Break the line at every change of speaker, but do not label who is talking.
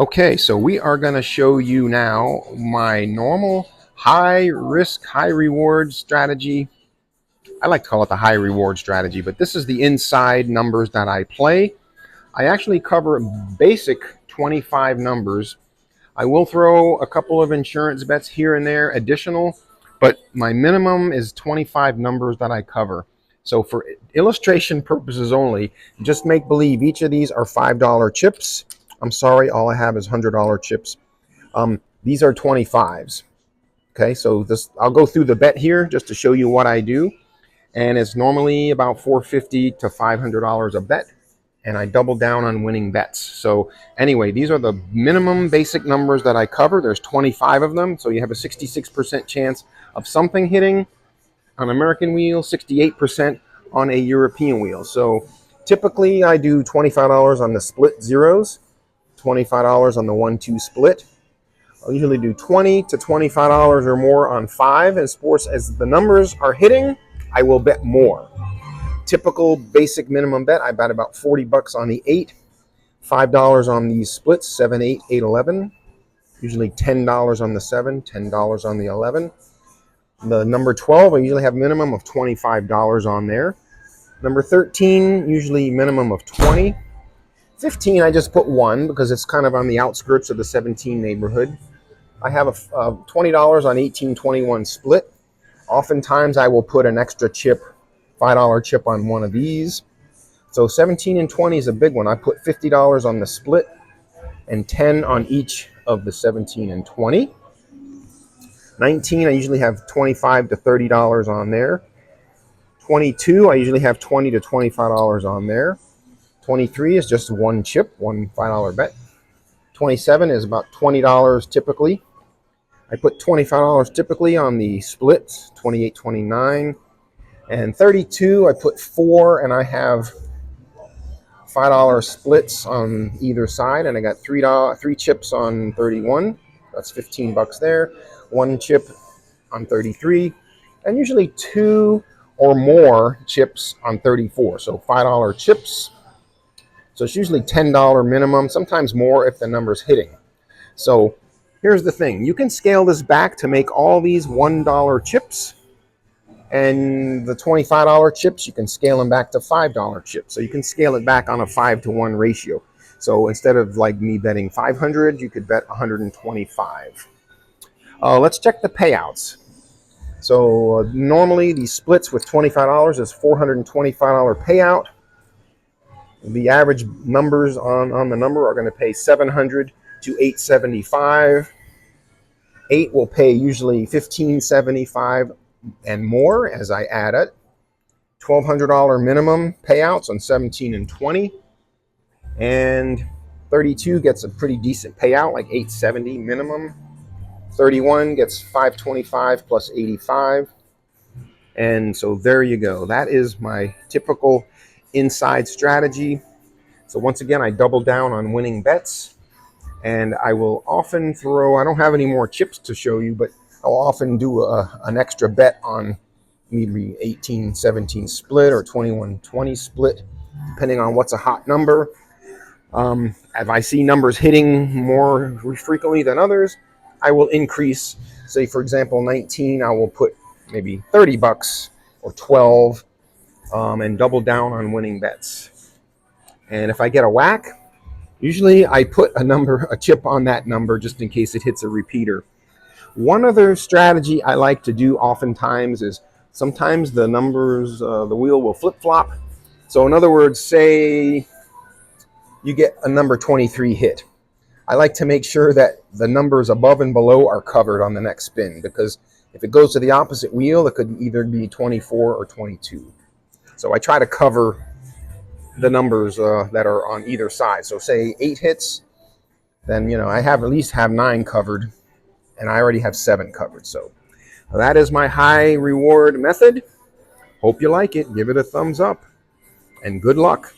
Okay, so we are going to show you now my normal high risk, high reward strategy. I like to call it the high reward strategy, but this is the inside numbers that I play. I actually cover basic 25 numbers. I will throw a couple of insurance bets here and there additional, but my minimum is 25 numbers that I cover. So for illustration purposes only, just make believe each of these are $5 chips. I'm sorry, all I have is $100 chips. These are 25s. Okay, so I'll go through the bet here just to show you what I do. And it's normally about $450 to $500 a bet. And I double down on winning bets. So anyway, these are the minimum basic numbers that I cover. There's 25 of them. So you have a 66% chance of something hitting on American wheel, 68% on a European wheel. So typically I do $25 on the split zeros, $25 on the 1-2 split. I'll usually do $20 to $25 or more on 5. And sports, as the numbers are hitting, I will bet more. Typical basic minimum bet, I bet about 40 bucks on the 8, $5 on these splits, 7, 8, 8, 11. Usually $10 on the 7, $10 on the 11. The number 12, I usually have minimum of $25 on there. Number 13, usually minimum of 20. 15, I just put 1 because it's kind of on the outskirts of the 17 neighborhood. I have a $20 on 1821 split. Oftentimes I will put an extra chip, $5 chip on one of these. So 17 and 20 is a big one. I put $50 on the split and 10 on each of the 17 and 20. 19, I usually have $25 to $30 on there. 22, I usually have $20 to $25 on there. 23 is just one chip, one $5 bet. 27 is about $20 typically. I put $25 typically on the splits, 28, 29. And 32, I put 4, and I have $5 splits on either side, and I got three chips on 31. That's 15 bucks there. 1 chip on 33, and usually 2 or more chips on 34. So $5 chips. So it's usually $10 minimum, sometimes more if the number's hitting. So here's the thing. You can scale this back to make all these $1 chips. And the $25 chips, you can scale them back to $5 chips. So you can scale it back on a 5-to-1 ratio. So instead of like me betting 500, you could bet 125. Let's check the payouts. So normally these splits with $25 is $425 payout. The average numbers on the number are going to pay $700 to $875. 8 will pay usually $1575 and more as I add it. $1,200 minimum payouts on 17 and 20. And 32 gets a pretty decent payout, like $870 minimum. 31 gets $525 plus 85. And so there you go. That is my typical inside strategy. So once again, I double down on winning bets. And I will often throw, I don't have any more chips to show you, but I'll often do an extra bet on maybe 18-17 split or 21-20 split, depending on what's a hot number. If I see numbers hitting more frequently than others, I will increase. Say, for example, 19, I will put maybe 30 bucks or 12 and double down on winning bets. And if I get a whack, usually I put a chip on that number just in case it hits a repeater. One other strategy I like to do oftentimes is sometimes the numbers, the wheel will flip-flop. So in other words, say you get a number 23 hit. I like to make sure that the numbers above and below are covered on the next spin, because if it goes to the opposite wheel, it could either be 24 or 22. So I try to cover the numbers that are on either side. So say 8 hits, then I at least have 9 covered. And I already have 7 covered. So that is my high reward method. Hope you like it. Give it a thumbs up. And good luck.